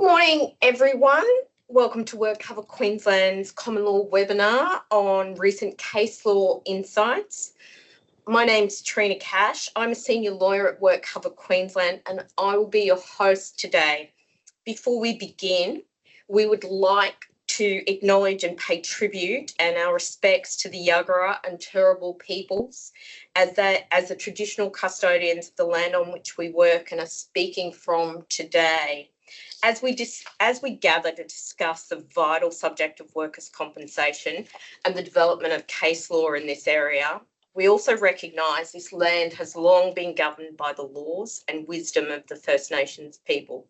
Good morning, everyone. Welcome to WorkCover Queensland's Common Law webinar on recent case law insights. My name's Trina Cash. I'm a senior lawyer at WorkCover Queensland and I will be your host today. Before we begin, we would like to acknowledge and pay tribute and our respects to the Yagara and Turrbal peoples as the traditional custodians of the land on which we work and are speaking from today. As we gather to discuss the vital subject of workers' compensation and the development of case law in this area, we also recognise this land has long been governed by the laws and wisdom of the First Nations people,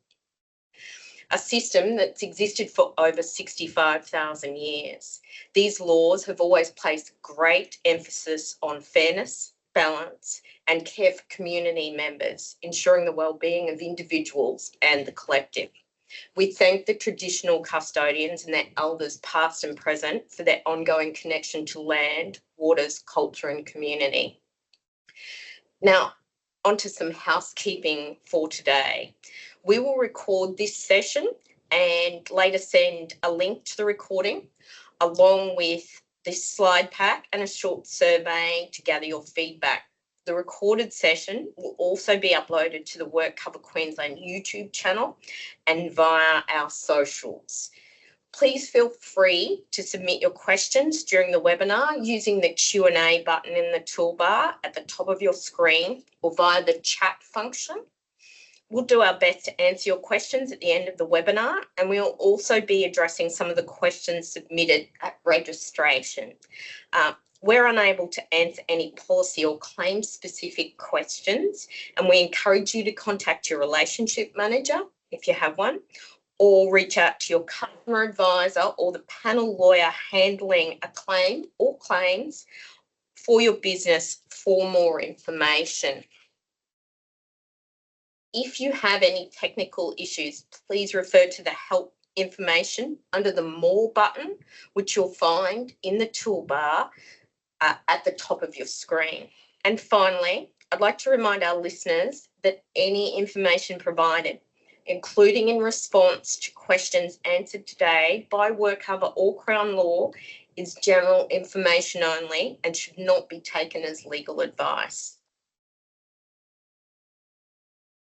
a system that's existed for over 65,000 years. These laws have always placed great emphasis on fairness, balance, and care for community members, ensuring the well-being of individuals and the collective. We thank the traditional custodians and their elders past and present for their ongoing connection to land, waters, culture and community. Now, onto some housekeeping for today. We will record this session and later send a link to the recording along with this slide pack and a short survey to gather your feedback. The recorded session will also be uploaded to the WorkCover Queensland YouTube channel and via our socials. Please feel free to submit your questions during the webinar using the Q&A button in the toolbar at the top of your screen or via the chat function. We'll do our best to answer your questions at the end of the webinar, and we'll also be addressing some of the questions submitted at registration. We're unable to answer any policy or claim-specific questions, and we encourage you to contact your relationship manager, if you have one, or reach out to your customer advisor or the panel lawyer handling a claim or claims for your business for more information. If you have any technical issues, please refer to the help information under the More button, which you'll find in the toolbar at the top of your screen. And finally, I'd like to remind our listeners that any information provided, including in response to questions answered today by WorkCover or Crown Law, is general information only and should not be taken as legal advice.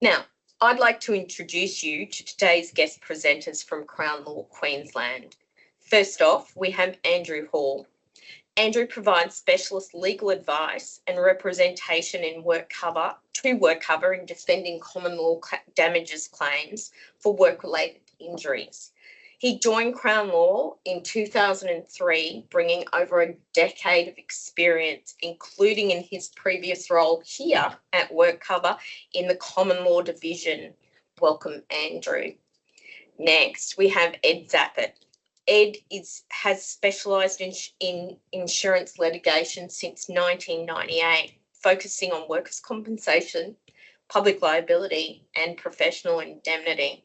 Now, I'd like to introduce you to today's guest presenters from Crown Law Queensland. First off, we have Andrew Hall. Andrew provides specialist legal advice and representation in WorkCover in defending common law damages claims for work-related injuries. He joined Crown Law in 2003, bringing over a decade of experience, including in his previous role here at WorkCover in the Common Law Division. Welcome, Andrew. Next, we have Ed Zappert. Ed has specialised in insurance litigation since 1998, focusing on workers' compensation, public liability and professional indemnity.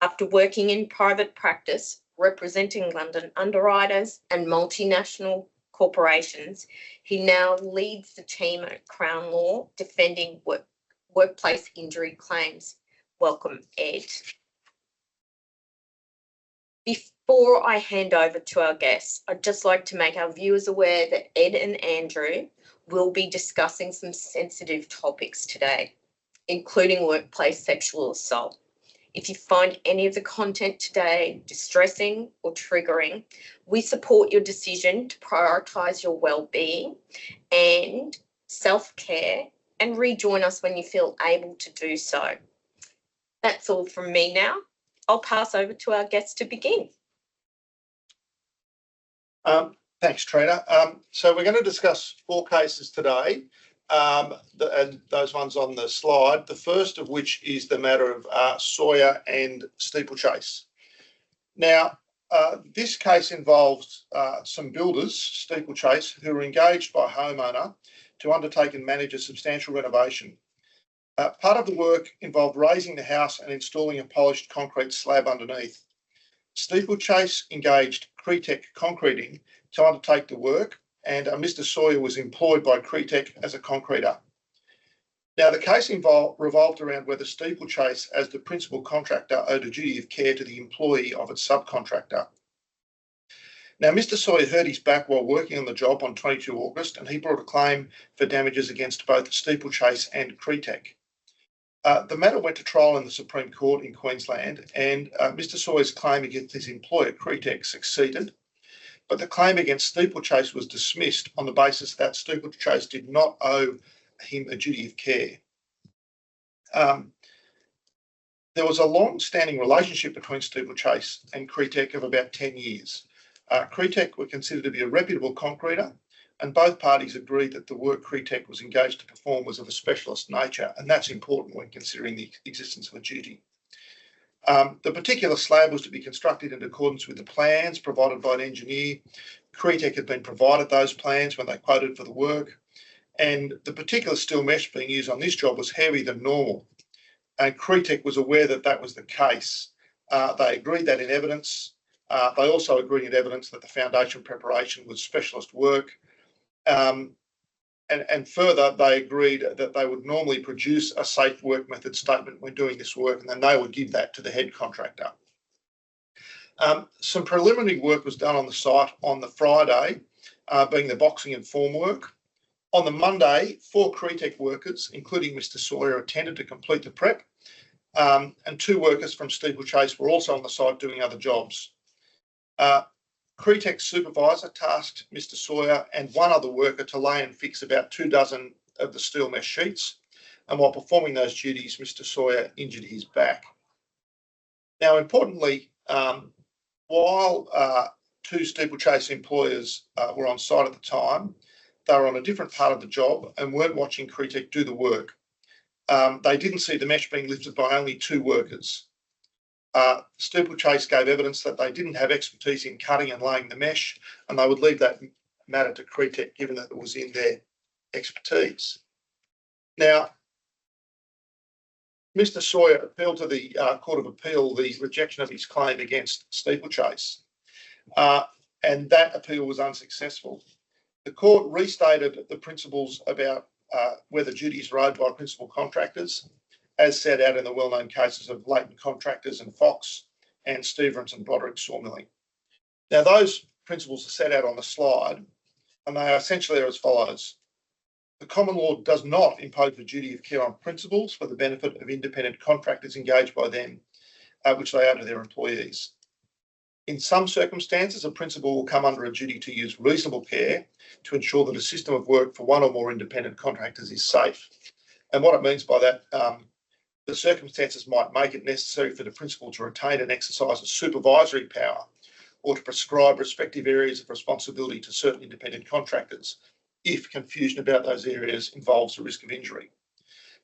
After working in private practice, representing London underwriters and multinational corporations, he now leads the team at Crown Law defending workplace injury claims. Welcome, Ed. Before I hand over to our guests, I'd just like to make our viewers aware that Ed and Andrew will be discussing some sensitive topics today, including workplace sexual assault. If you find any of the content today distressing or triggering, we support your decision to prioritise your well-being and self-care and rejoin us when you feel able to do so. That's all from me now. I'll pass over to our guests to begin. Thanks, Trina. So we're going to discuss 4 cases today. And those ones on the slide, the first of which is the matter of Sawyer and Steeplechase. Now, this case involves some builders, Steeplechase, who were engaged by a homeowner to undertake and manage a substantial renovation. Part of the work involved raising the house and installing a polished concrete slab underneath. Steeplechase engaged Cretec Concreting to undertake the work, and Mr. Sawyer was employed by Cretec as a concreter. Now, the case revolved around whether Steeplechase, as the principal contractor, owed a duty of care to the employee of its subcontractor. Now, Mr. Sawyer hurt his back while working on the job on 22 August, and he brought a claim for damages against both Steeplechase and Cretec. The matter went to trial in the Supreme Court in Queensland, and Mr. Sawyer's claim against his employer, Cretec, succeeded, but the claim against Steeplechase was dismissed on the basis that Steeplechase did not owe him a duty of care. There was a long-standing relationship between Steeplechase and Cretec of about 10 years. Cretec were considered to be a reputable concreter, and both parties agreed that the work Cretec was engaged to perform was of a specialist nature, and that's important when considering the existence of a duty. The particular slab was to be constructed in accordance with the plans provided by an engineer. Cretec had been provided those plans when they quoted for the work, and the particular steel mesh being used on this job was heavier than normal, and Cretec was aware that that was the case. They agreed that in evidence. They also agreed in evidence that the foundation preparation was specialist work, and further, they agreed that they would normally produce a safe work method statement when doing this work, and then they would give that to the head contractor. Some preliminary work was done on the site on the Friday, being the boxing and form work. On the Monday, 4 Cretec workers, including Mr. Sawyer, attended to complete the prep, and 2 workers from Steeplechase were also on the site doing other jobs. Cretec's supervisor tasked Mr. Sawyer and 1 other worker to lay and fix about 2 dozen of the steel mesh sheets, and while performing those duties, Mr. Sawyer injured his back. Now, importantly, while 2 Steeplechase employers were on site at the time, they were on a different part of the job and weren't watching Cretec do the work. They didn't see the mesh being lifted by only 2 workers. Steeplechase gave evidence that they didn't have expertise in cutting and laying the mesh, and they would leave that matter to Cretec given that it was in their expertise. Now, Mr. Sawyer appealed to the Court of Appeal the rejection of his claim against Steeplechase, and that appeal was unsuccessful. The court restated the principles about whether duties are owed by principal contractors, as set out in the well-known cases of Latent Contractors and Fox and Stevens and Broderick Sawmilling. Now, those principles are set out on the slide, and they are essentially as follows. The common law does not impose the duty of care on principals for the benefit of independent contractors engaged by them, which they owe to their employees. In some circumstances, a principal will come under a duty to use reasonable care to ensure that a system of work for 1 or more independent contractors is safe. And what it means by that, the circumstances might make it necessary for the principal to retain and exercise a supervisory power or to prescribe respective areas of responsibility to certain independent contractors if confusion about those areas involves a risk of injury.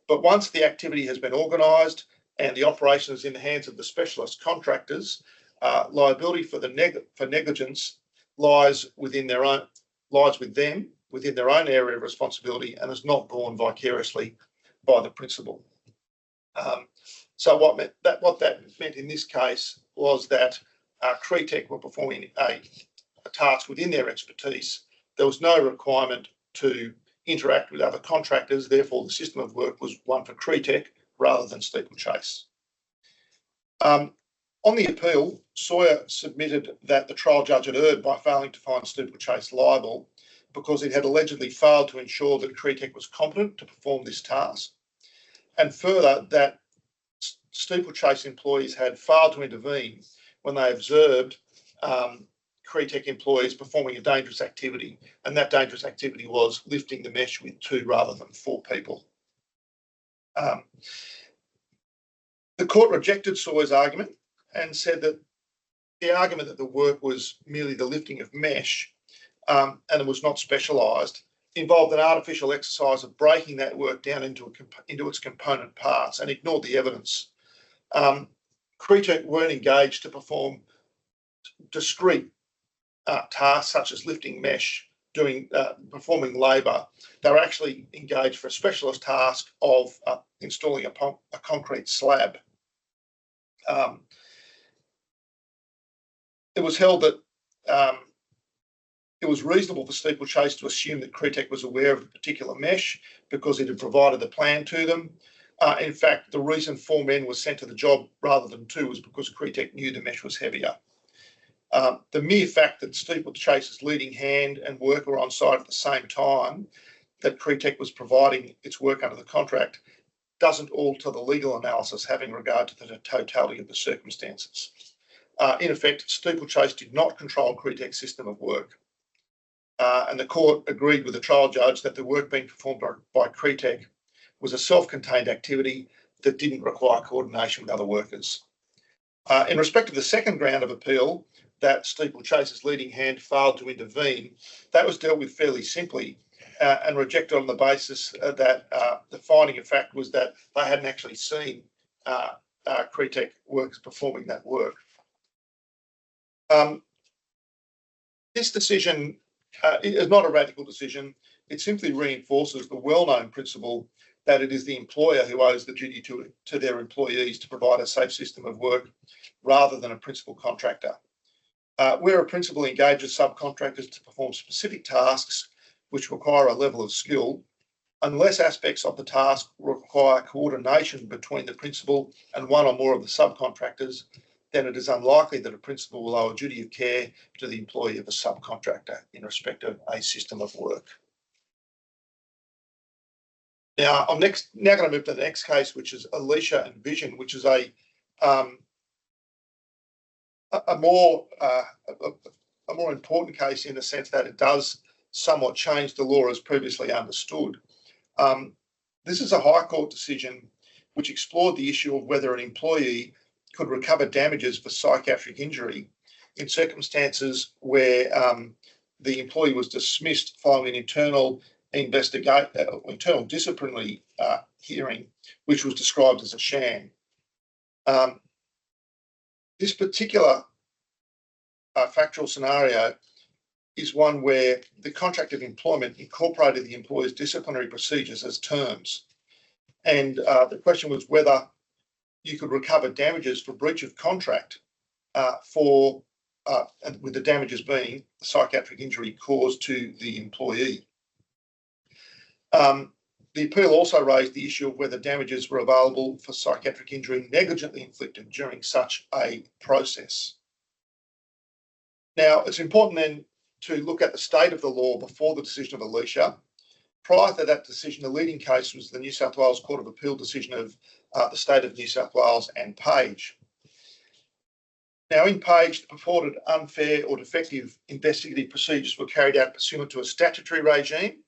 But once the activity has been organised and the operation is in the hands of the specialist contractors, liability for negligence lies with them within their own area of responsibility and is not borne vicariously by the principal. So what that meant in this case was that Cretec were performing a task within their expertise. There was no requirement to interact with other contractors, therefore the system of work was one for Cretec rather than Steeplechase. On the appeal, Sawyer submitted that the trial judge had erred by failing to find Steeplechase liable because it had allegedly failed to ensure that Cretec was competent to perform this task, and further that Steeplechase employees had failed to intervene when they observed Cretec employees performing a dangerous activity, and that dangerous activity was lifting the mesh with 2 rather than 4 people. The court rejected Sawyer's argument and said that the argument that the work was merely the lifting of mesh and it was not specialised involved an artificial exercise of breaking that work down into its component parts and ignored the evidence. Cretec weren't engaged to perform discrete tasks such as lifting mesh, performing labour. They were actually engaged for a specialist task of installing a concrete slab. It was held that It was reasonable for Steeplechase to assume that Cretec was aware of the particular mesh because it had provided the plan to them. In fact, the reason 4 men were sent to the job rather than 2 was because Cretec knew the mesh was heavier. The mere fact that Steeplechase's leading hand and worker were on site at the same time that Cretec was providing its work under the contract doesn't alter the legal analysis having regard to the totality of the circumstances. In effect, Steeplechase did not control Cretec's system of work. And the court agreed with the trial judge that the work being performed by Cretec was a self-contained activity that didn't require coordination with other workers. In respect of the second ground of appeal, that Steeplechase's leading hand failed to intervene, that was dealt with fairly simply and rejected on the basis that the finding of fact was that they hadn't actually seen Cretec workers performing that work. This decision is not a radical decision. It simply reinforces the well-known principle that it is the employer who owes the duty to their employees to provide a safe system of work rather than a principal contractor. Where a principal engages subcontractors to perform specific tasks which require a level of skill, unless aspects of the task require coordination between the principal and one or more of the subcontractors, then it is unlikely that a principal will owe a duty of care to the employee of a subcontractor in respect of a system of work. Now, I'm now going to move to the next case, which is Alicia and Vision, which is a more important case in the sense that it does somewhat change the law as previously understood. This is a High Court decision which explored the issue of whether an employee could recover damages for psychiatric injury in circumstances where the employee was dismissed following an internal disciplinary hearing, which was described as a sham. This particular factual scenario is one where the contract of employment incorporated the employer's disciplinary procedures as terms. And the question was whether you could recover damages for breach of contract with the damages being a psychiatric injury caused to the employee. The appeal also raised the issue of whether damages were available for psychiatric injury negligently inflicted during such a process. Now, it's important then to look at the state of the law before the decision of Alicia. Prior to that decision, the leading case was the New South Wales Court of Appeal decision of the State of New South Wales and Page. Now, in Page, the purported unfair or defective investigative procedures were carried out pursuant to a statutory regime.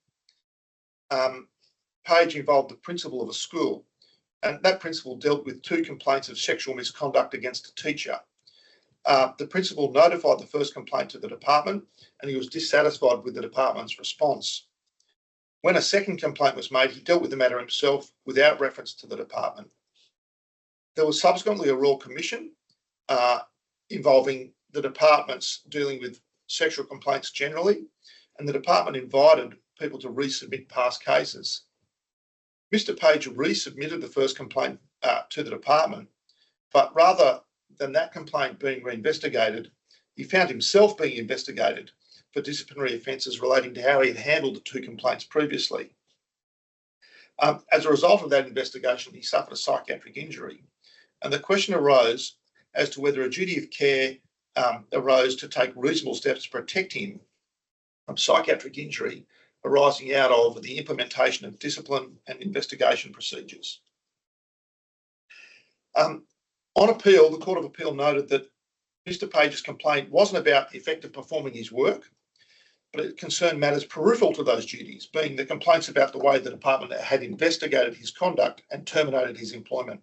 Page involved the principal of a school, and that principal dealt with 2 complaints of sexual misconduct against a teacher. The principal notified the first complaint to the department, and he was dissatisfied with the department's response. When a second complaint was made, he dealt with the matter himself without reference to the department. There was subsequently a Royal Commission involving the departments dealing with sexual complaints generally, and the department invited people to resubmit past cases. Mr. Page resubmitted the first complaint to the department, but rather than that complaint being reinvestigated, he found himself being investigated for disciplinary offences relating to how he had handled the 2 complaints previously. As a result of that investigation, he suffered a psychiatric injury, and the question arose as to whether a duty of care arose to take reasonable steps to protect him from psychiatric injury arising out of the implementation of discipline and investigation procedures. On appeal, the Court of Appeal noted that Mr. Page's complaint wasn't about the effect of performing his work, but it concerned matters peripheral to those duties, being the complaints about the way the department had investigated his conduct and terminated his employment.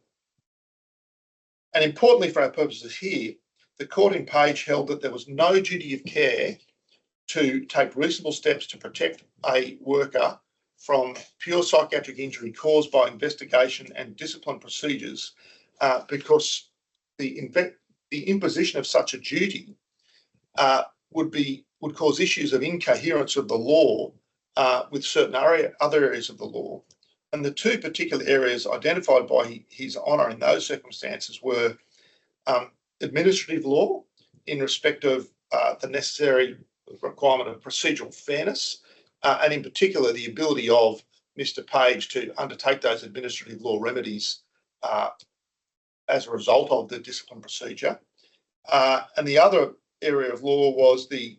And importantly for our purposes here, the court in Page held that there was no duty of care to take reasonable steps to protect a worker from pure psychiatric injury caused by investigation and discipline procedures because the imposition of such a duty would cause issues of incoherence of the law with certain other areas of the law. And the 2 particular areas identified by His Honour in those circumstances were administrative law in respect of the necessary requirement of procedural fairness, and in particular the ability of Mr. Page to undertake those administrative law remedies as a result of the discipline procedure. And the other area of law was the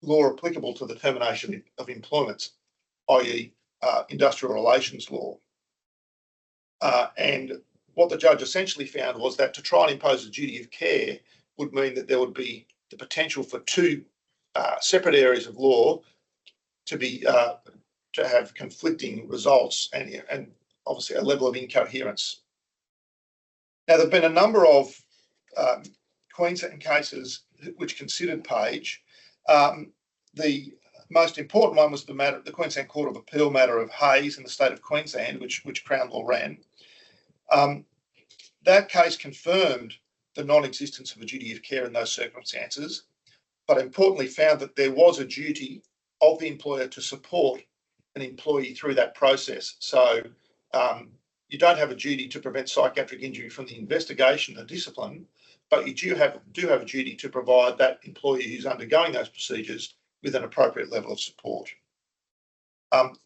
law applicable to the termination of employment, i.e. Industrial relations law. And what the judge essentially found was that to try and impose a duty of care would mean that there would be the potential for two separate areas of law to have conflicting results and obviously a level of incoherence. Now, there have been a number of Queensland cases which considered Page. The most important one was the Queensland Court of Appeal matter of Hayes in the state of Queensland, which Crown Law ran. That case confirmed the non-existence of a duty of care in those circumstances, but importantly found that there was a duty of the employer to support an employee through that process. So you don't have a duty to prevent psychiatric injury from the investigation or discipline, but you do have a duty to provide that employee who's undergoing those procedures with an appropriate level of support.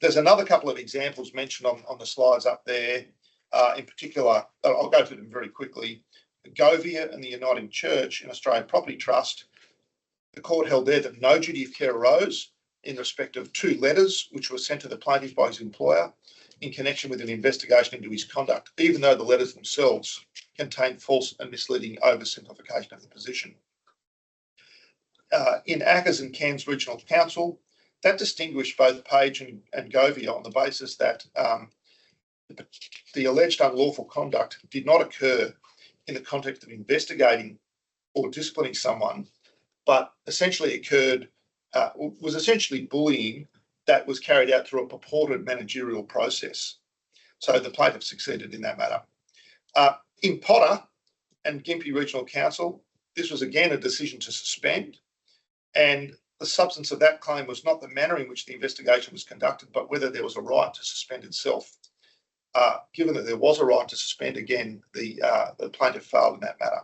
There's another couple of examples mentioned on the slides up there. In particular, I'll go through them very quickly. Govia and the Uniting Church in Australian Property Trust, the court held there that no duty of care arose in respect of two letters which were sent to the plaintiff by his employer in connection with an investigation into his conduct, even though the letters themselves contained false and misleading oversimplification of the position. In Ackers and Cairns Regional Council, that distinguished both Page and Govia on the basis that the alleged unlawful conduct did not occur in the context of investigating or disciplining someone, but essentially was essentially bullying that was carried out through a purported managerial process. So the plaintiff succeeded in that matter. In Potter and Gympie Regional Council, this was again a decision to suspend, and the substance of that claim was not the manner in which the investigation was conducted, but whether there was a right to suspend itself. Given that there was a right to suspend, again, the plaintiff failed in that matter.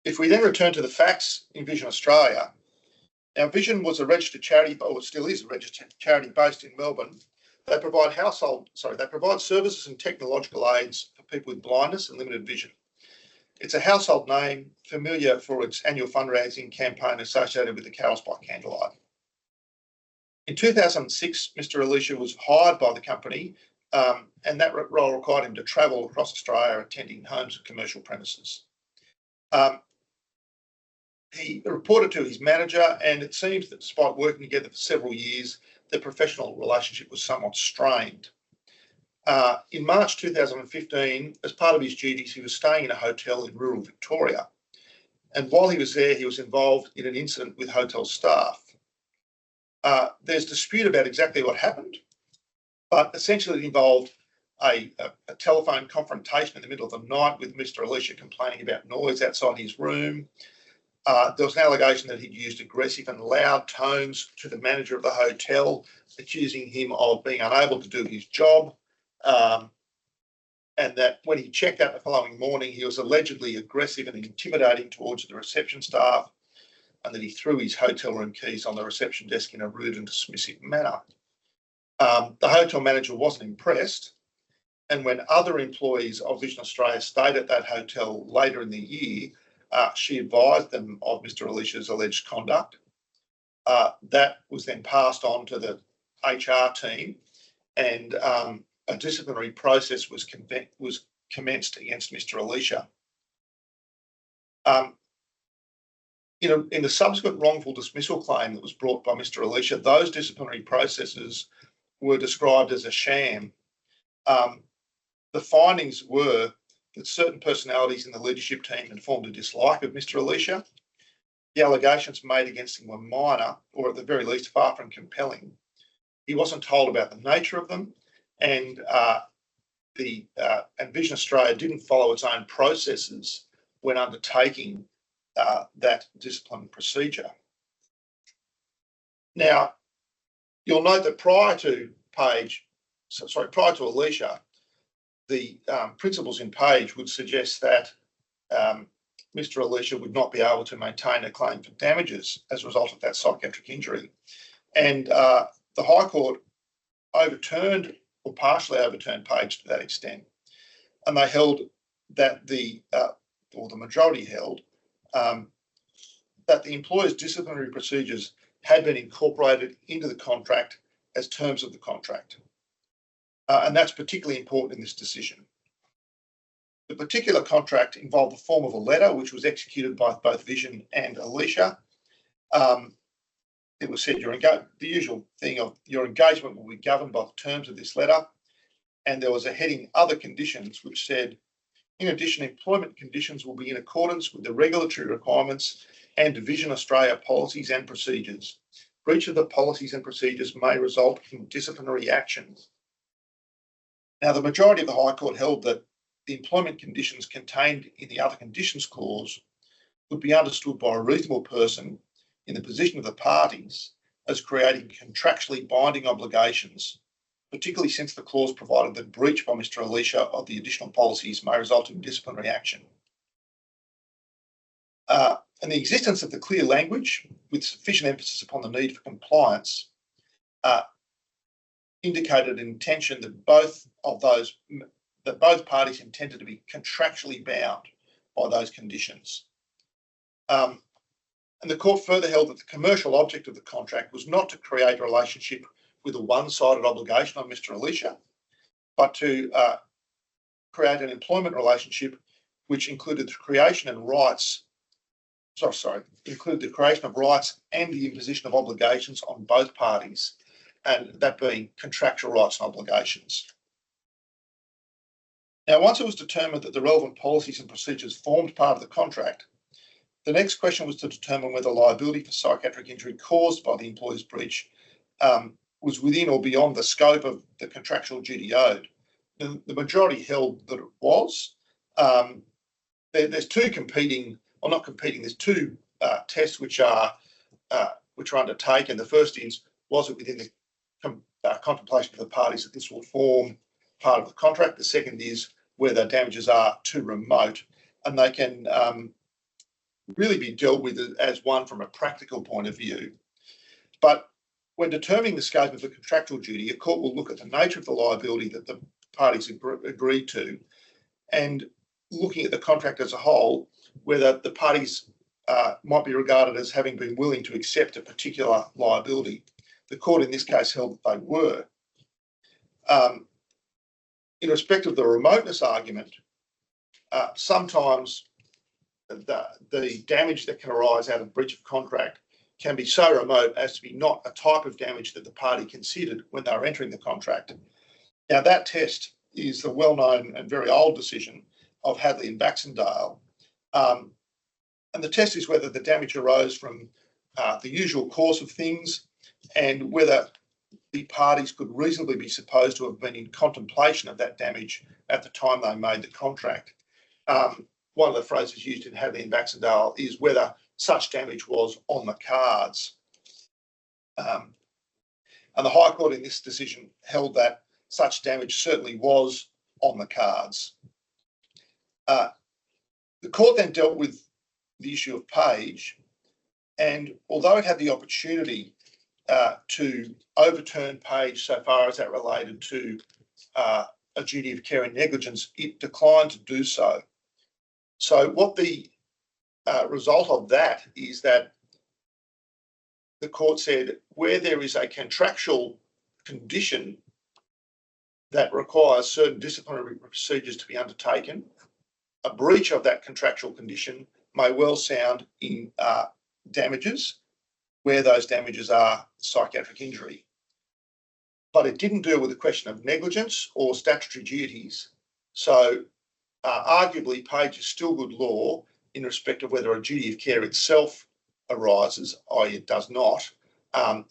If we then return to the facts in Vision Australia, now Vision was a registered charity, or still is a registered charity based in Melbourne. They provide services and technological aids for people with blindness and limited vision. It's a household name, familiar for its annual fundraising campaign associated with the Carols by Candlelight. In 2006, Mr. Elisha was hired by the company, and that role required him to travel across Australia, attending homes and commercial premises. He reported to his manager, and it seems that despite working together for several years, their professional relationship was somewhat strained. In March 2015, as part of his duties, he was staying in a hotel in rural Victoria. And while he was there, he was involved in an incident with hotel staff. There's dispute about exactly what happened, but essentially it involved a telephone confrontation in the middle of the night with Mr. Elisha complaining about noise outside his room. There was an allegation that he'd used aggressive and loud tones to the manager of the hotel, accusing him of being unable to do his job, and that when he checked out the following morning, he was allegedly aggressive and intimidating towards the reception staff, and that he threw his hotel room keys on the reception desk in a rude and dismissive manner. The hotel manager wasn't impressed, and when other employees of Vision Australia stayed at that hotel later in the year, she advised them of Mr. Elisha's alleged conduct. That was then passed on to the HR team, and a disciplinary process was commenced against Mr. Elisha. In the subsequent wrongful dismissal claim that was brought by Mr. Elisha, those disciplinary processes were described as a sham. The findings were that certain personalities in the leadership team had formed a dislike of Mr. Elisha. The allegations made against him were minor, or at the very least far from compelling. He wasn't told about the nature of them, and Vision Australia didn't follow its own processes when undertaking that discipline procedure. Now, you'll note that prior to Elisha, the principles in Page would suggest that Mr. Alicia would not be able to maintain a claim for damages as a result of that psychiatric injury. And the High Court overturned or partially overturned Page to that extent. And they held that or the majority held, that the employer's disciplinary procedures had been incorporated into the contract as terms of the contract. And that's particularly important in this decision. The particular contract involved the form of a letter which was executed by both Vision and Alicia. It was said the usual thing of your engagement will be governed by the terms of this letter. And there was a heading Other Conditions which said, in addition, employment conditions will be in accordance with the regulatory requirements and Vision Australia policies and procedures. Breach of the policies and procedures may result in disciplinary actions. Now, the majority of the High Court held that the employment conditions contained in the Other Conditions clause would be understood by a reasonable person in the position of the parties as creating contractually binding obligations, particularly since the clause provided that breach by Mr. Alicia of the additional policies may result in disciplinary action. And the existence of the clear language with sufficient emphasis upon the need for compliance indicated an intention that both parties intended to be contractually bound by those conditions. And the court further held that the commercial object of the contract was not to create a relationship with a one-sided obligation on Mr. Alicia, but to create an employment relationship which included the creation of rights and the imposition of obligations on both parties, and that being contractual rights and obligations. Now, once it was determined that the relevant policies and procedures formed part of the contract, the next question was to determine whether liability for psychiatric injury caused by the employer's breach was within or beyond the scope of the contractual duty owed. The majority held that it was. There's two tests which are undertaken. The first is, was it within the contemplation of the parties that this will form part of the contract? The second is whether damages are too remote, and they can really be dealt with as one from a practical point of view. But when determining the scope of the contractual duty, a court will look at the nature of the liability that the parties agreed to, and looking at the contract as a whole, whether the parties might be regarded as having been willing to accept a particular liability. The court in this case held that they were. In respect of the remoteness argument, sometimes the damage that can arise out of breach of contract can be so remote as to be not a type of damage that the party considered when they were entering the contract. Now, that test is the well-known and very old decision of Hadley and Baxendale. And the test is whether the damage arose from the usual course of things and whether the parties could reasonably be supposed to have been in contemplation of that damage at the time they made the contract. One of the phrases used in Hadley and Baxendale is whether such damage was on the cards. And the High Court in this decision held that such damage certainly was on the cards. The court then dealt with the issue of Page, and although it had the opportunity to overturn Page so far as that related to a duty of care and negligence, it declined to do so. So what the result of that is that the court said where there is a contractual condition that requires certain disciplinary procedures to be undertaken, a breach of that contractual condition may well sound in damages where those damages are psychiatric injury. But it didn't deal with the question of negligence or statutory duties. So arguably, Page is still good law in respect of whether a duty of care itself arises, i.e. it does not,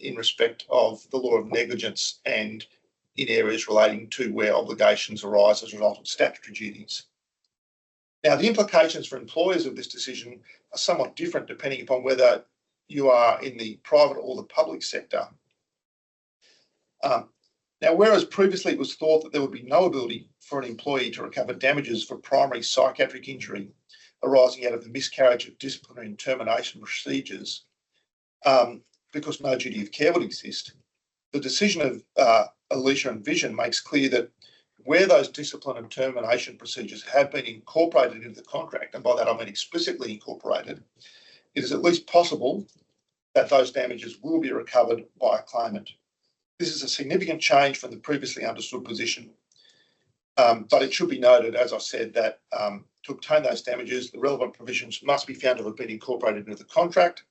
in respect of the law of negligence and in areas relating to where obligations arise as a result of statutory duties. Now, the implications for employers of this decision are somewhat different depending upon whether you are in the private or the public sector. Now, whereas previously it was thought that there would be no ability for an employee to recover damages for primary psychiatric injury arising out of the miscarriage of disciplinary and termination procedures, because no duty of care would exist. The decision of Alicia and Vision makes clear that where those discipline and termination procedures have been incorporated into the contract, and by that I mean explicitly incorporated, it is at least possible that those damages will be recovered by a claimant. This is a significant change from the previously understood position, but it should be noted, as I said, that to obtain those damages, the relevant provisions must be found to have been incorporated into the contract.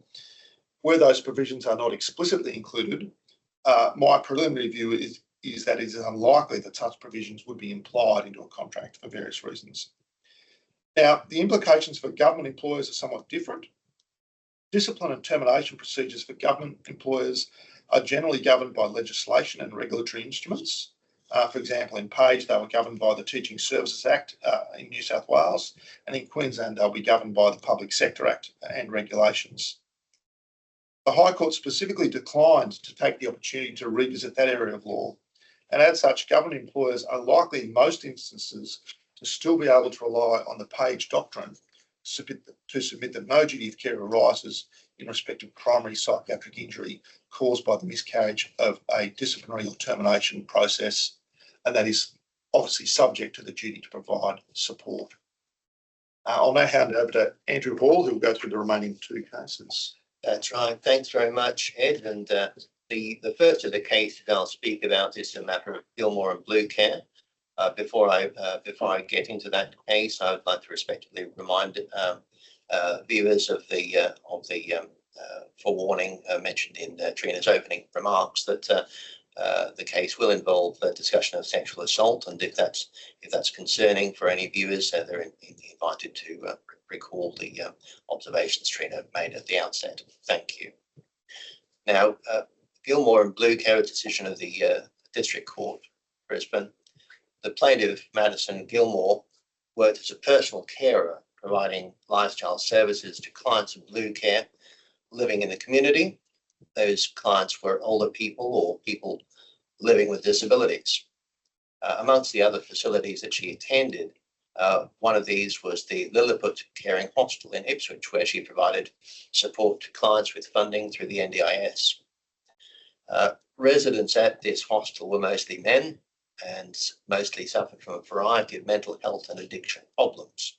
Where those provisions are not explicitly included, my preliminary view is that it is unlikely that such provisions would be implied into a contract for various reasons. Now, the implications for government employers are somewhat different. Discipline and termination procedures for government employers are generally governed by legislation and regulatory instruments. For example, in Page, they were governed by the Teaching Services Act in New South Wales, and in Queensland, they'll be governed by the Public Sector Act and regulations. The High Court specifically declined to take the opportunity to revisit that area of law, and as such, government employers are likely in most instances to still be able to rely on the Page doctrine to submit that no duty of care arises in respect of primary psychiatric injury caused by the miscarriage of a disciplinary or termination process, and that is obviously subject to the duty to provide support. I'll now hand it over to Andrew Hall, who will go through the remaining two cases. That's right. Thanks very much, Ed. And the first of the cases I'll speak about is the matter of Gilmore and Blue Care. Before I get into that case, I would like to respectfully remind viewers of the forewarning mentioned in Trina's opening remarks that the case will involve a discussion of sexual assault, and if that's concerning for any viewers, they're invited to recall the observations Trina made at the outset. Thank you. Now, Gilmore and Blue Care, a decision of the District Court, Brisbane. The plaintiff, Madison Gilmore, worked as a personal carer, providing lifestyle services to clients of Blue Care living in the community. Those clients were older people or people living with disabilities. Amongst the other facilities that she attended, one of these was the Lilliput Caring Hostel in Ipswich, where she provided support to clients with funding through the NDIS. Residents at this hostel were mostly men and mostly suffered from a variety of mental health and addiction problems.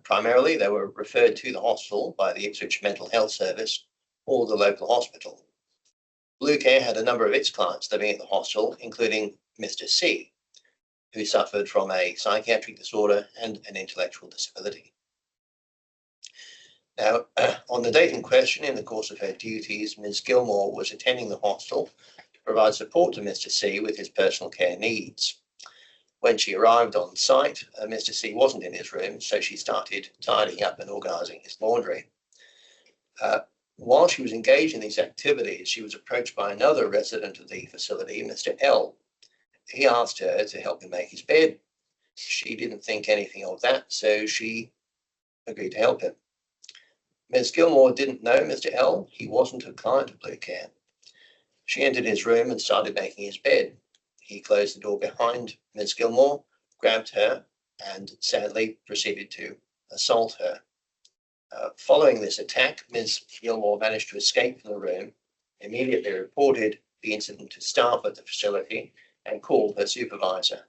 Primarily, they were referred to the hostel by the Ipswich Mental Health Service or the local hospital. Blue Care had a number of its clients living at the hostel, including Mr. C, who suffered from a psychiatric disorder and an intellectual disability. Now, on the date in question, in the course of her duties, Ms. Gilmore was attending the hostel to provide support to Mr. C with his personal care needs. When she arrived on site, Mr. C wasn't in his room, so she started tidying up and organising his laundry. While she was engaged in these activities, she was approached by another resident of the facility, Mr. L. He asked her to help him make his bed. She didn't think anything of that, so she agreed to help him. Ms. Gilmore didn't know Mr. L. He wasn't a client of Blue Care. She entered his room and started making his bed. He closed the door behind Ms. Gilmore, grabbed her, and sadly proceeded to assault her. Following this attack, Ms. Gilmore managed to escape from the room, immediately reported the incident to staff at the facility, and called her supervisor.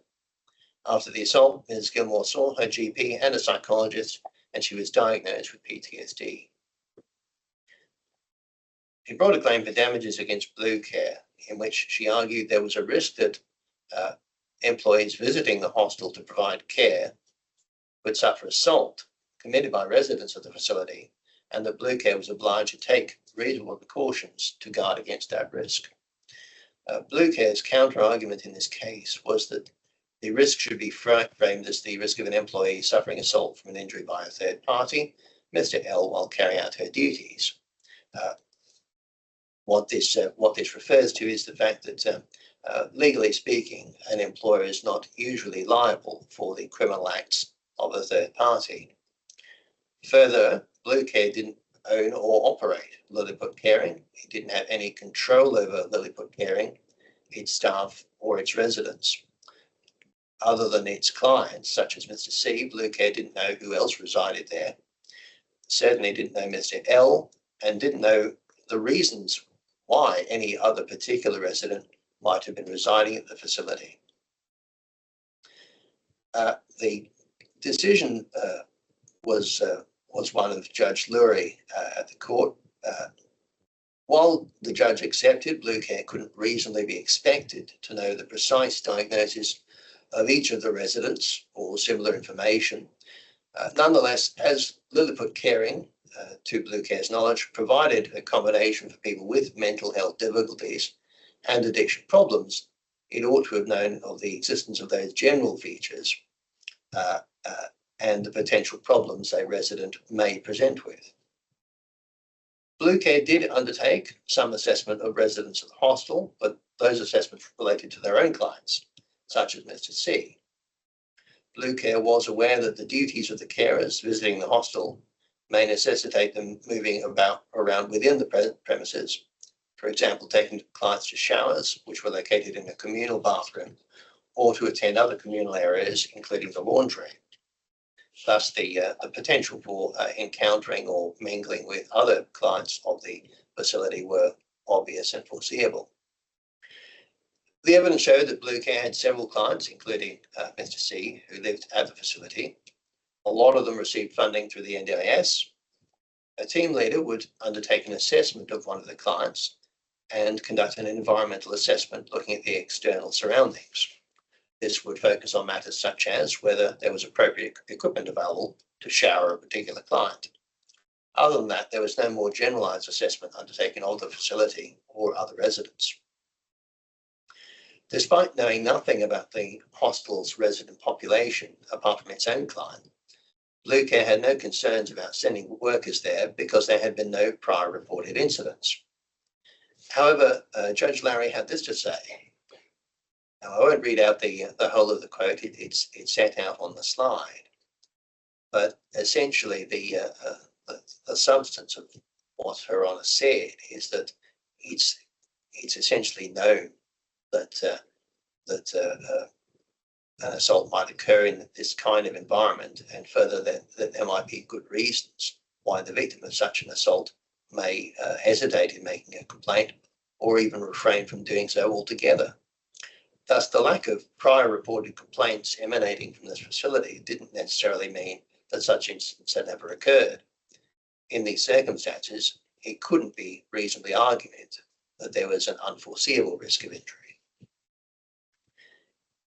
After the assault, Ms. Gilmore saw her GP and a psychologist, and she was diagnosed with PTSD. She brought a claim for damages against Blue Care, in which she argued there was a risk that employees visiting the hostel to provide care would suffer assault committed by residents of the facility, and that Blue Care was obliged to take reasonable precautions to guard against that risk. Blue Care's counter-argument in this case was that the risk should be framed as the risk of an employee suffering assault from an injury by a third party, Mr. L, while carrying out her duties. What this refers to is the fact that, legally speaking, an employer is not usually liable for the criminal acts of a third party. Further, Blue Care didn't own or operate Lilliput Caring. It didn't have any control over Lilliput Caring, its staff, or its residents. Other than its clients, such as Mr. C, Blue Care didn't know who else resided there, certainly didn't know Mr. L, and didn't know the reasons why any other particular resident might have been residing at the facility. The decision was one of Judge Lurie at the court. While the judge accepted Blue Care couldn't reasonably be expected to know the precise diagnosis of each of the residents or similar information, nonetheless, as Lilliput Caring, to Blue Care's knowledge, provided accommodation for people with mental health difficulties and addiction problems, it ought to have known of the existence of those general features and the potential problems a resident may present with. Blue Care did undertake some assessment of residents of the hostel, but those assessments related to their own clients, such as Mr. C. Blue Care was aware that the duties of the carers visiting the hostel may necessitate them moving around within the premises, for example, taking clients to showers, which were located in a communal bathroom, or to attend other communal areas, including the laundry. Thus, the potential for encountering or mingling with other clients of the facility were obvious and foreseeable. The evidence showed that Blue Care had several clients, including Mr. C, who lived at the facility. A lot of them received funding through the NDIS. A team leader would undertake an assessment of one of the clients and conduct an environmental assessment looking at the external surroundings. This would focus on matters such as whether there was appropriate equipment available to shower a particular client. Other than that, there was no more generalised assessment undertaken of the facility or other residents. Despite knowing nothing about the hostel's resident population apart from its own client, Blue Care had no concerns about sending workers there because there had been no prior reported incidents. However, Judge Larry had this to say. Now, I won't read out the whole of the quote, it's set out on the slide, but essentially the substance of what Her Honour said is that it's essentially known that an assault might occur in this kind of environment, and further that there might be good reasons why the victim of such an assault may hesitate in making a complaint or even refrain from doing so altogether. Thus, the lack of prior reported complaints emanating from this facility didn't necessarily mean that such incidents had never occurred. In these circumstances, it couldn't be reasonably argued that there was an unforeseeable risk of injury.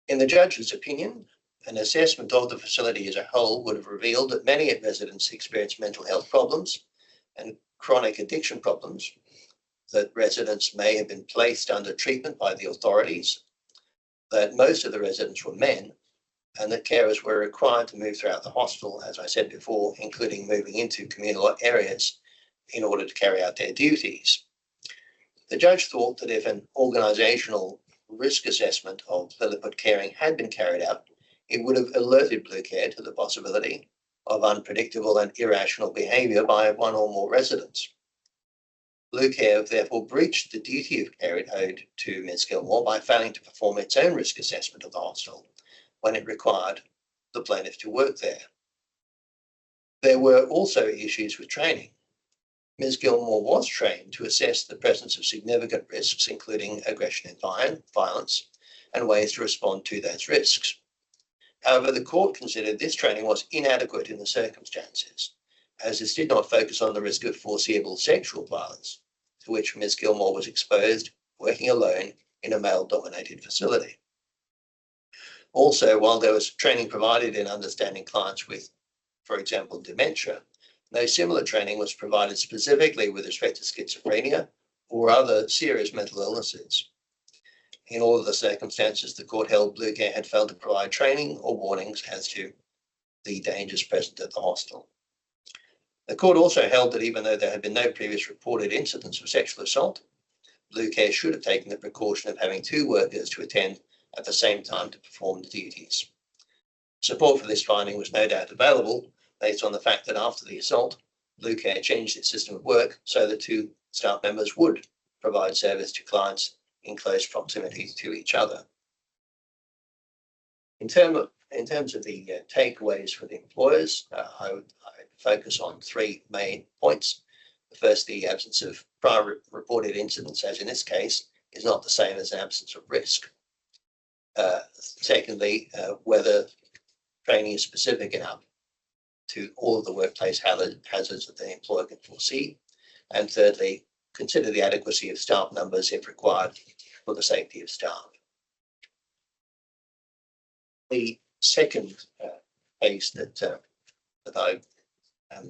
In the judge's opinion, an assessment of the facility as a whole would have revealed that many residents experienced mental health problems and chronic addiction problems, that residents may have been placed under treatment by the authorities, that most of the residents were men, and that carers were required to move throughout the hostel, as I said before, including moving into communal areas in order to carry out their duties. The judge thought that if an organisational risk assessment of Lilliput Caring had been carried out, it would have alerted Blue Care to the possibility of unpredictable and irrational behaviour by one or more residents. Blue Care therefore breached the duty of care it owed to Ms Gilmore by failing to perform its own risk assessment of the hostel when it required the plaintiff to work there. There were also issues with training. Ms Gilmore was trained to assess the presence of significant risks, including aggression and violence, and ways to respond to those risks. However, the court considered this training was inadequate in the circumstances, as this did not focus on the risk of foreseeable sexual violence, to which Ms Gilmore was exposed working alone in a male-dominated facility. Also, while there was training provided in understanding clients with, for example, dementia, no similar training was provided specifically with respect to schizophrenia or other serious mental illnesses. In all of the circumstances, the court held Blue Care had failed to provide training or warnings as to the dangers present at the hostel. The court also held that even though there had been no previous reported incidents of sexual assault, Blue Care should have taken the precaution of having two workers to attend at the same time to perform the duties. Support for this finding was no doubt available based on the fact that after the assault, Blue Care changed its system of work so that two staff members would provide service to clients in close proximity to each other. In terms of the takeaways for the employers, I would focus on three main points. First, the absence of prior reported incidents, as in this case, is not the same as an absence of risk. Secondly, whether training is specific enough to all of the workplace hazards that the employer can foresee. And thirdly, consider the adequacy of staff numbers if required for the safety of staff. The second case that I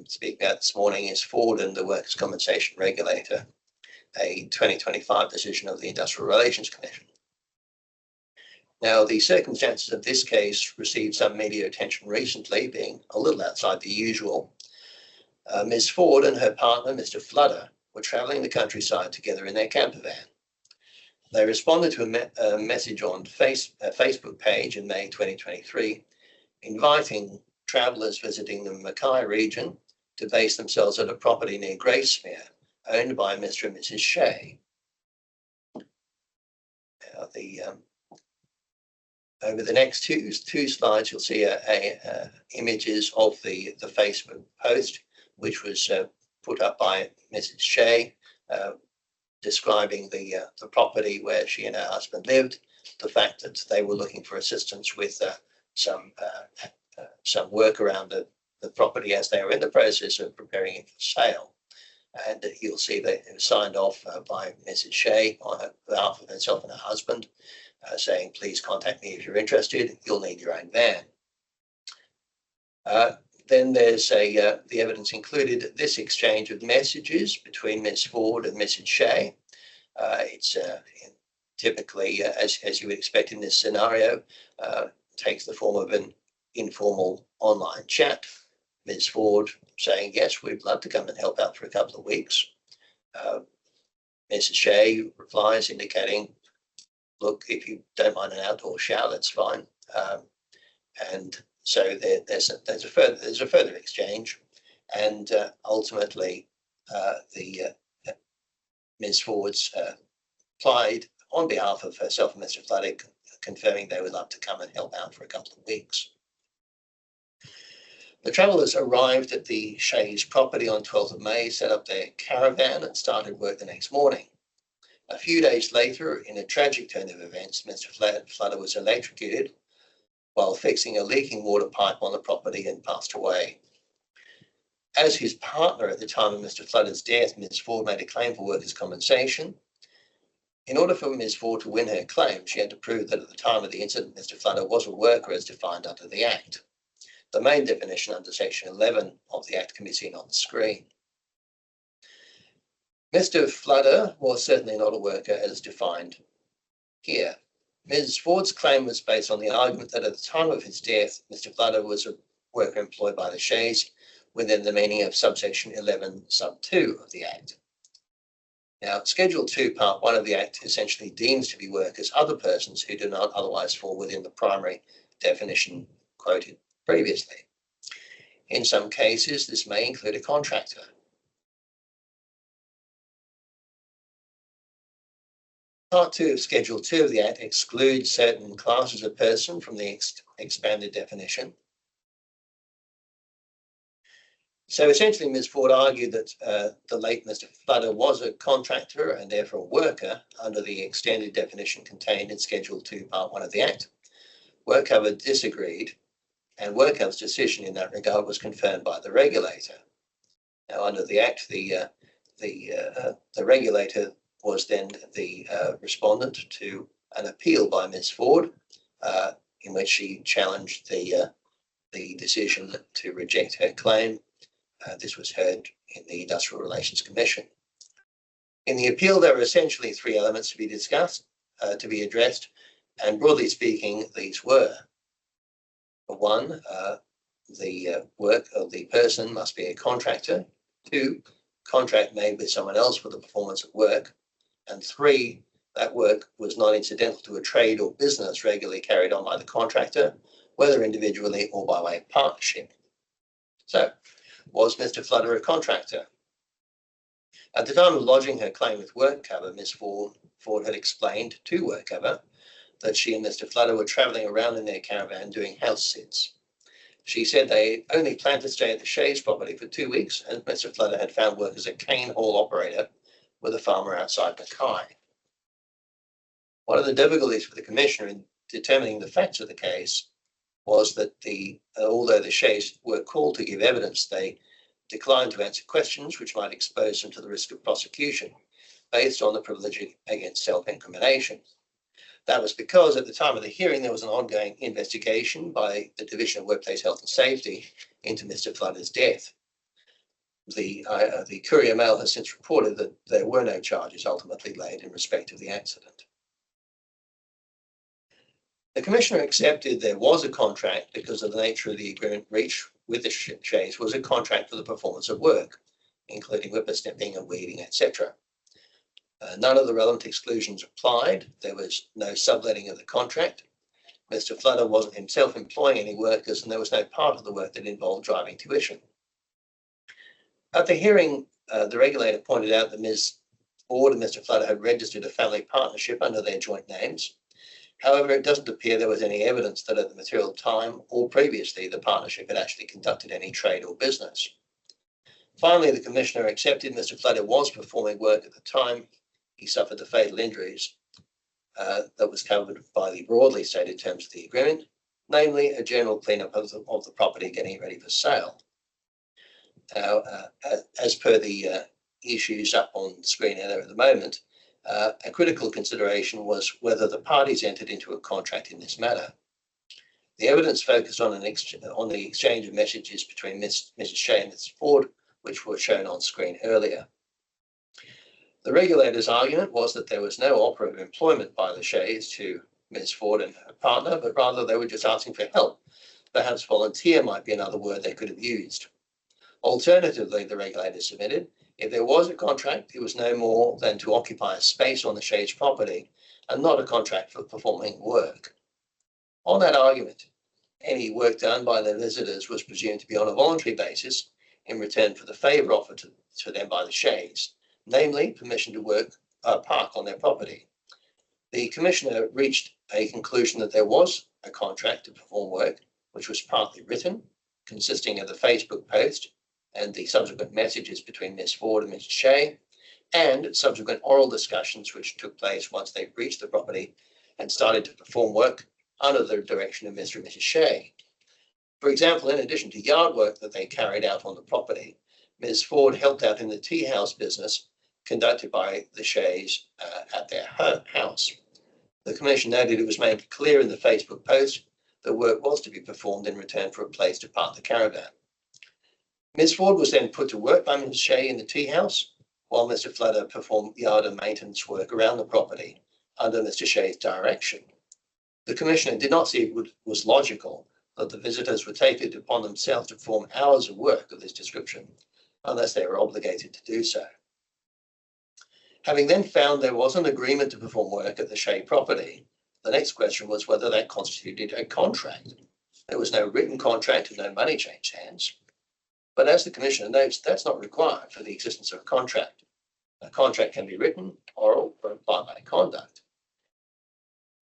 speak about this morning is Ford and the Workers' Compensation Regulator, a 2025 decision of the Industrial Relations Commission. Now, the circumstances of this case received some media attention recently, being a little outside the usual. Ms. Ford and her partner, Mr. Fludder, were travelling the countryside together in their camper van. They responded to a message on a Facebook page in May 2023, inviting travellers visiting the Mackay region to base themselves at a property near Gracemere, owned by Mr. and Mrs. Shea. Now, over the next two slides, you'll see images of the Facebook post, which was put up by Mrs. Shea, describing the property where she and her husband lived, the fact that they were looking for assistance with some work around the property as they were in the process of preparing it for sale. And you'll see that it was signed off by Mrs. Shea on behalf of herself and her husband, saying, please contact me if you're interested, you'll need your own van. Then there's the evidence included this exchange of messages between Ms. Ford and Mrs. Shea. It's typically, as you would expect in this scenario, takes the form of an informal online chat. Ms. Ford saying, yes, we'd love to come and help out for a couple of weeks. Mrs. Shea replies indicating, look, if you don't mind an outdoor shower, that's fine. And so there's a further exchange, and ultimately Ms. Ford's applied on behalf of herself and Mr. Floodick, confirming they would love to come and help out for a couple of weeks. The travellers arrived at the Shea's property on 12th of May, set up their caravan and started work the next morning. A few days later, in a tragic turn of events, Mr. Fludder was electrocuted while fixing a leaking water pipe on the property and passed away. As his partner at the time of Mr. Fludder's death, Ms. Ford made a claim for workers' compensation. In order for Ms. Ford to win her claim, she had to prove that at the time of the incident, Mr. Fludder was a worker as defined under the Act. The main definition under Section 11 of the Act can be seen on the screen. Mr. Fludder was certainly not a worker as defined here. Ms. Ford's claim was based on the argument that at the time of his death, Mr. Fludder was a worker employed by the Sheas within the meaning of subsection 11 sub 2 of the Act. Now, Schedule 2, Part 1 of the Act essentially deems to be workers other persons who do not otherwise fall within the primary definition quoted previously. In some cases, this may include a contractor. Part 2 of Schedule 2 of the Act excludes certain classes of person from the expanded definition. So essentially, Ms. Ford argued that the late Mr. Fludder was a contractor and therefore a worker under the extended definition contained in Schedule 2, Part 1 of the Act. WorkCover disagreed, and WorkCover's decision in that regard was confirmed by the regulator. Now, under the Act, the regulator was then the respondent to an appeal by Ms. Ford, in which she challenged the decision to reject her claim. This was heard in the Industrial Relations Commission. In the appeal, there were essentially three elements to be discussed, to be addressed, and broadly speaking, these were: one, the work of the person must be a contractor; two, contract made with someone else for the performance of work; and three, that work was not incidental to a trade or business regularly carried on by the contractor, whether individually or by way of partnership. So, was Mr. Fludder a contractor? At the time of lodging her claim with WorkCover, Ms. Ford had explained to WorkCover that she and Mr. Flutter were travelling around in their caravan doing house sits. She said they only planned to stay at the Shays property for 2 weeks, and Mr. Flutter had found work as a cane haul operator with a farmer outside Mackay. One of the difficulties for the Commissioner in determining the facts of the case was that although the Shays were called to give evidence, they declined to answer questions which might expose them to the risk of prosecution based on the privilege against self-incrimination. That was because at the time of the hearing, there was an ongoing investigation by the Division of Workplace Health and Safety into Mr. Flutter's death. The Courier Mail has since reported that there were no charges ultimately laid in respect of the accident. The Commissioner accepted there was a contract because of the nature of the agreement reached with the Shays was a contract for the performance of work, including whippersnipping and weeding, etc. None of the relevant exclusions applied. There was no subletting of the contract. Mr. Flutter wasn't himself employing any workers, and there was no part of the work that involved driving tuition. At the hearing, the regulator pointed out that Ms. Ford and Mr. Flutter had registered a family partnership under their joint names. However, it doesn't appear there was any evidence that at the material time or previously the partnership had actually conducted any trade or business. Finally, the Commissioner accepted Mr. Flutter was performing work at the time he suffered the fatal injuries that was covered by the broadly stated terms of the agreement, namely a general cleanup of the property, getting it ready for sale. Now, as per the issues up on the screen there at the moment, a critical consideration was whether the parties entered into a contract in this matter. The evidence focused on the exchange of messages between Mrs. Shay and Mrs. Ford, which were shown on screen earlier. The regulator's argument was that there was no offer of employment by the Shays to Ms. Ford and her partner, but rather they were just asking for help. Perhaps volunteer might be another word they could have used. Alternatively, the regulator submitted, if there was a contract, it was no more than to occupy a space on the Shays property and not a contract for performing work. On that argument, any work done by the visitors was presumed to be on a voluntary basis in return for the favour offered to them by the Shays, namely permission to park on their property. The Commissioner reached a conclusion that there was a contract to perform work, which was partly written, consisting of the Facebook post and the subsequent messages between Ms. Ford and Mr. Shay, and subsequent oral discussions which took place once they reached the property and started to perform work under the direction of Mr. and Mrs. Shay. For example, in addition to yard work that they carried out on the property, Ms. Ford helped out in the tea house business conducted by the Shays at their house. The Commission noted it was made clear in the Facebook post that work was to be performed in return for a place to park the caravan. Ms. Ford was then put to work by Mrs. Shay in the tea house, while Mr. Flutter performed yard and maintenance work around the property under Mr. Shay's direction. The Commissioner did not see it was logical that the visitors would take it upon themselves to perform hours of work of this description, unless they were obligated to do so. Having then found there was an agreement to perform work at the Shay property, the next question was whether that constituted a contract. There was no written contract and no money changed hands. But as the Commissioner notes, that's not required for the existence of a contract. A contract can be written, oral, or implied by conduct.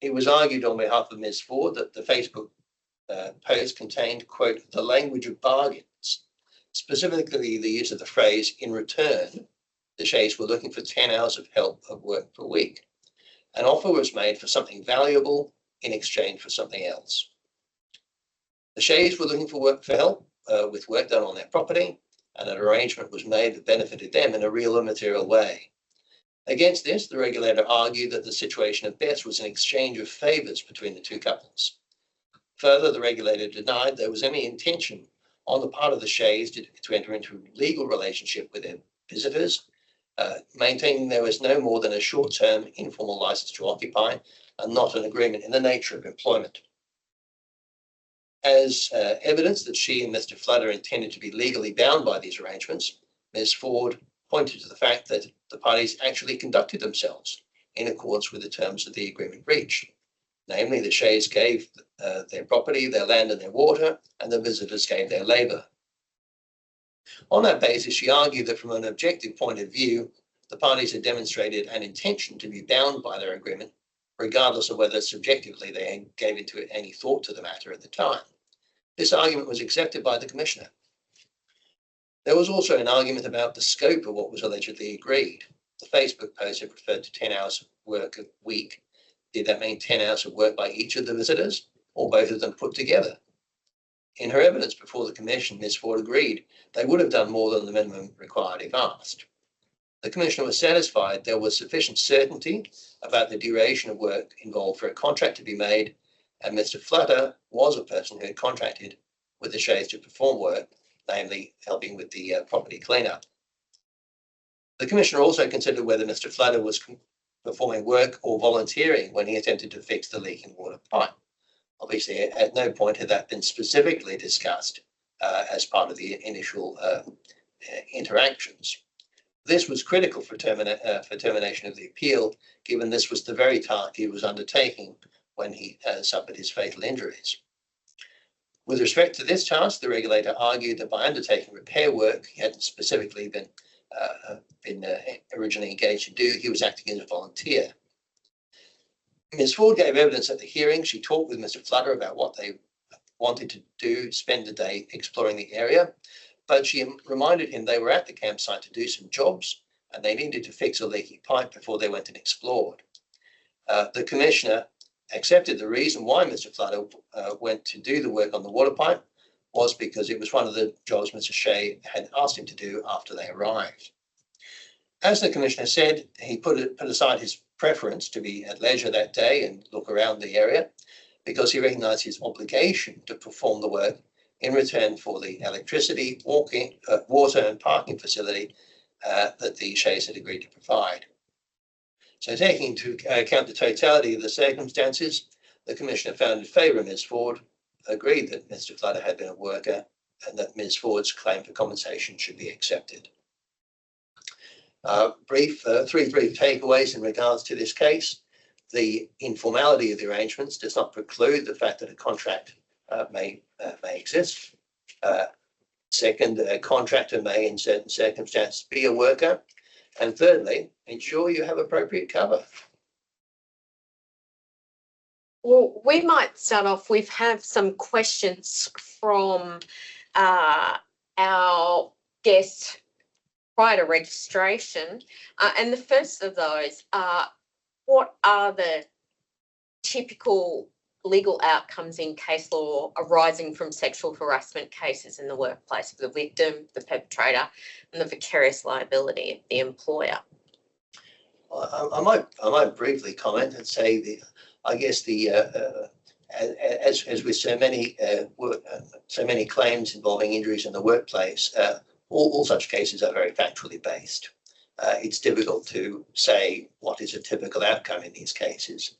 It was argued on behalf of Ms. Ford that the Facebook post contained, quote, the language of bargains, specifically the use of the phrase, in return, the Shays were looking for 10 hours of help of work per week. An offer was made for something valuable in exchange for something else. The Shays were looking for help with work done on their property, and an arrangement was made that benefited them in a real and material way. Against this, the regulator argued that the situation at best was an exchange of favours between the two couples. Further, the regulator denied there was any intention on the part of the Shays to enter into a legal relationship with their visitors, maintaining there was no more than a short-term informal licence to occupy and not an agreement in the nature of employment. As evidence that she and Mr. Flutter intended to be legally bound by these arrangements, Ms. Ford pointed to the fact that the parties actually conducted themselves in accordance with the terms of the agreement reached. Namely, the Shays gave their property, their land and their water, and the visitors gave their labour. On that basis, she argued that from an objective point of view, the parties had demonstrated an intention to be bound by their agreement regardless of whether subjectively they gave into any thought to the matter at the time. This argument was accepted by the Commissioner. There was also an argument about the scope of what was allegedly agreed. The Facebook post had referred to 10 hours of work a week. Did that mean 10 hours of work by each of the visitors, or both of them put together? In her evidence before the Commission, Ms. Ford agreed they would have done more than the minimum required if asked. The Commissioner was satisfied there was sufficient certainty about the duration of work involved for a contract to be made, and Mr. Flutter was a person who had contracted with the Shays to perform work, namely helping with the property cleanup. The Commissioner also considered whether Mr. Flutter was performing work or volunteering when he attempted to fix the leaking water pipe. Obviously, at no point had that been specifically discussed as part of the initial interactions. This was critical for termination of the appeal, given this was the very task he was undertaking when he suffered his fatal injuries. With respect to this task, the regulator argued that by undertaking repair work he hadn't specifically been originally engaged to do, he was acting as a volunteer. Ms. Ford gave evidence at the hearing. She talked with Mr. Flutter about what they wanted to do, spend a day exploring the area, but she reminded him they were at the campsite to do some jobs and they needed to fix a leaky pipe before they went and explored. The Commissioner accepted the reason why Mr. Flutter went to do the work on the water pipe was because it was one of the jobs Mr. Shay had asked him to do after they arrived. As the Commissioner said, he put aside his preference to be at leisure that day and look around the area because he recognised his obligation to perform the work in return for the electricity, water and parking facility that the Shays had agreed to provide. So taking into account the totality of the circumstances, the Commissioner found in favour of Ms. Ford, agreed that Mr. Flutter had been a worker and that Ms. Ford's claim for compensation should be accepted. Three brief takeaways in regards to this case. The informality of the arrangements does not preclude the fact that a contract may exist. Second, a contractor may in certain circumstances be a worker. And thirdly, ensure you have appropriate cover. Well, we might start off. We have some questions from our guests prior to registration. And the first of those are, what are the typical legal outcomes in case law arising from sexual harassment cases in the workplace for the victim, the perpetrator, and the vicarious liability of the employer? I might briefly comment and say as with so many claims involving injuries in the workplace, all such cases are very factually based. It's difficult to say what is a typical outcome in these cases.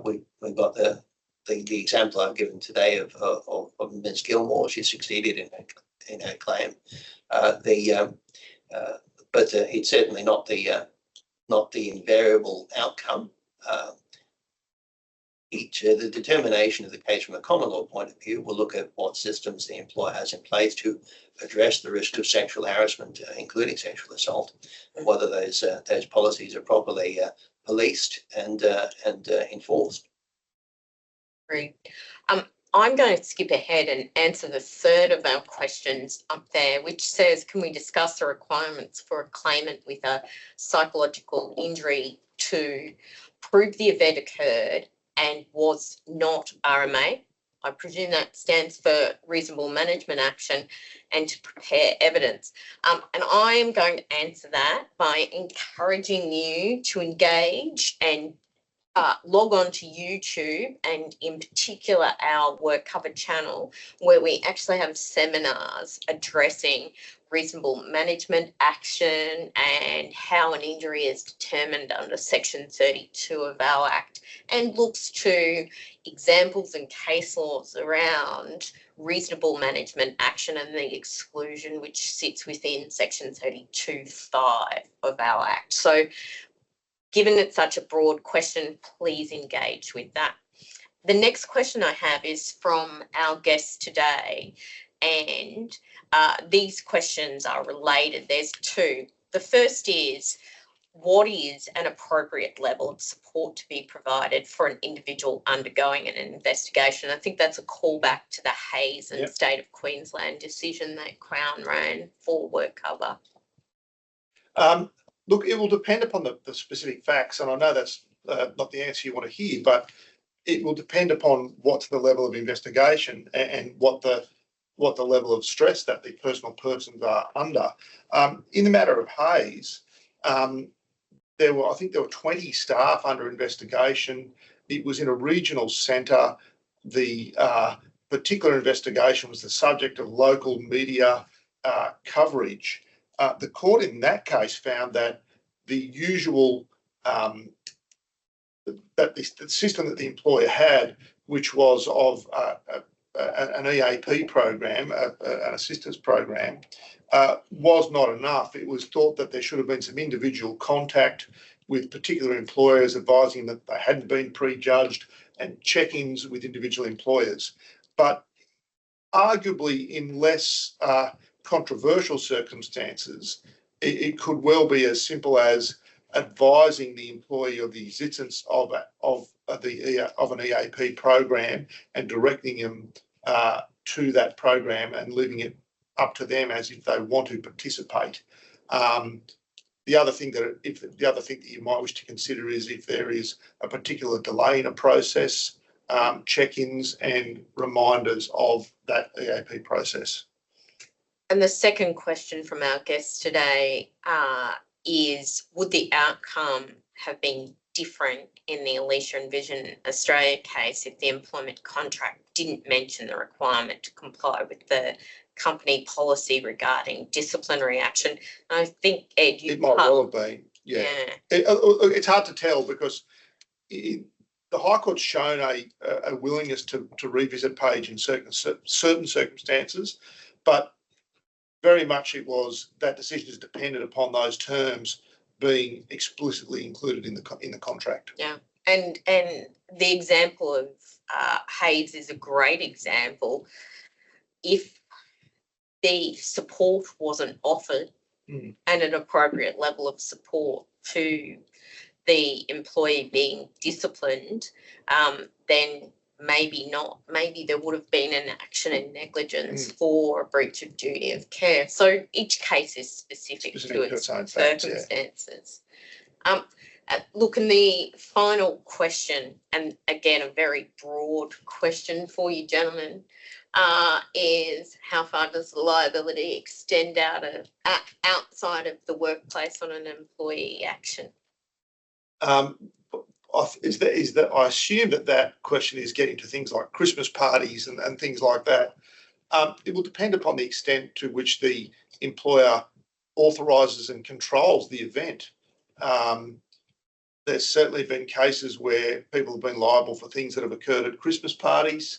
We've got the example I've given today of Ms. Gilmore. She succeeded in her claim, but it's certainly not the invariable outcome. The determination of the case from a common law point of view will look at what systems the employer has in place to address the risk of sexual harassment, including sexual assault, and whether those policies are properly policed and enforced. Great. I'm going to skip ahead and answer the third of our questions up there, which says, can we discuss the requirements for a claimant with a psychological injury to prove the event occurred and was not RMA? I presume that stands for reasonable management action, and to prepare evidence. And I am going to answer that by encouraging you to engage and log on to YouTube, and in particular our WorkCover channel, where we actually have seminars addressing reasonable management action and how an injury is determined under Section 32 of our Act, and looks to examples and case laws around reasonable management action and the exclusion which sits within Section 32(5) of our Act. So given it's such a broad question, please engage with that. The next question I have is from our guest today, and these questions are related. There's two. The first is, what is an appropriate level of support to be provided for an individual undergoing an investigation? I think that's a callback to the Hayes and State of Queensland decision that Crown ran for WorkCover. Look, it will depend upon the specific facts, and I know that's not the answer you want to hear, but it will depend upon what's the level of investigation and what the level of stress that the personal persons are under. In the matter of Hayes, I think there were 20 staff under investigation. It was in a regional centre. The particular investigation was the subject of local media coverage. The court in that case found that the usual the system that the employer had, which was of an EAP program, an assistance program, was not enough. It was thought that there should have been some individual contact with particular employers, advising that they hadn't been prejudged, and check-ins with individual employers. But arguably, in less controversial circumstances, it could well be as simple as advising the employee of the existence of an EAP program and directing them to that program and leaving it up to them as if they want to participate. The other thing that you might wish to consider is if there is a particular delay in a process, check-ins and reminders of that EAP process. And the second question from our guest today is, would the outcome have been different in the Alicia and Vision Australia case if the employment contract didn't mention the requirement to comply with the company policy regarding disciplinary action? And I think, Ed, it might well have been. Yeah. It's hard to tell because the High Court's shown a willingness to revisit page in certain circumstances, but very much it was that decision is dependent upon those terms being explicitly included in the contract. Yeah, and the example of Hayes is a great example. If the support wasn't offered and an appropriate level of support to the employee being disciplined, then maybe not. Maybe there would have been an action in negligence for a breach of duty of care. So each case is specific to its own circumstances. Look, and the final question, and again a very broad question for you gentlemen, is how far does the liability extend outside of the workplace on an employee action? Is that I assume that question is getting to things like Christmas parties and things like that. It will depend upon the extent to which the employer authorises and controls the event. There's certainly been cases where people have been liable for things that have occurred at Christmas parties,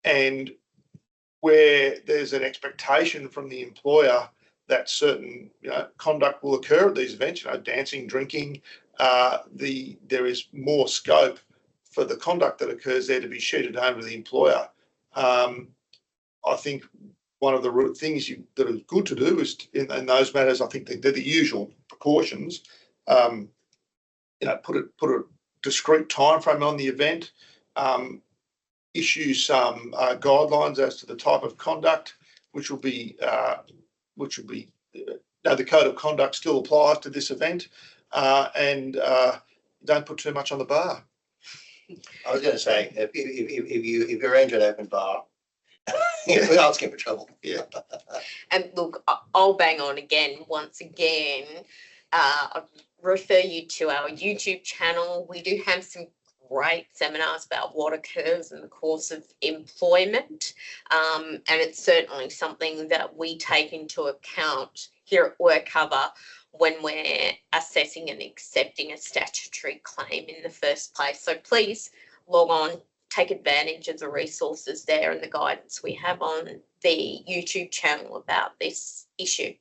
and where there's an expectation from the employer that certain conduct will occur at these events, dancing, drinking. There is more scope for the conduct that occurs there to be sheeted home to the employer. I think one of the things that is good to do is in those matters, I think they're the usual precautions. Put a discrete time frame on the event, issue some guidelines as to the type of conduct, which will be the code of conduct still applies to this event, and don't put too much on the bar. I was going to say, if you arrange an open bar, we're asking for trouble. Yeah. And look, I'll bang on once again. I'll refer you to our YouTube channel. We do have some great seminars about what occurs in the course of employment, and it's certainly something that we take into account here at WorkCover when we're assessing and accepting a statutory claim in the first place. So please log on, take advantage of the resources there and the guidance we have on the YouTube channel about this issue.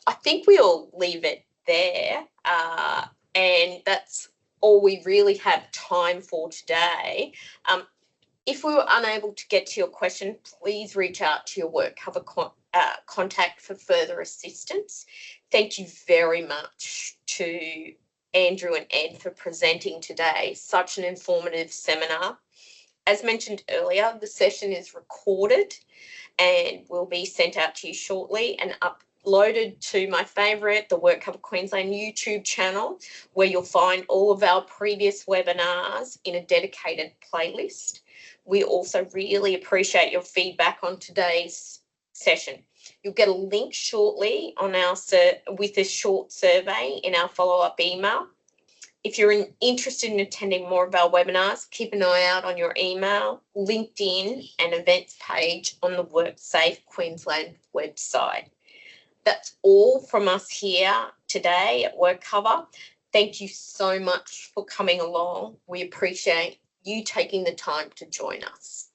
I think we'll leave it there, and that's all we really have time for today. If we were unable to get to your question, please reach out to your WorkCover contact for further assistance. Thank you very much to Andrew and Ed for presenting today. Such an informative seminar. As mentioned earlier, the session is recorded and will be sent out to you shortly and uploaded to my favourite, the WorkCover Queensland YouTube channel, where you'll find all of our previous webinars in a dedicated playlist. We also really appreciate your feedback on today's session. You'll get a link shortly on our with a short survey in our follow-up email. If you're interested in attending more of our webinars, keep an eye out on your email, LinkedIn and events page on the WorkSafe Queensland website. That's all from us here today at WorkCover. Thank you so much for coming along. We appreciate you taking the time to join us.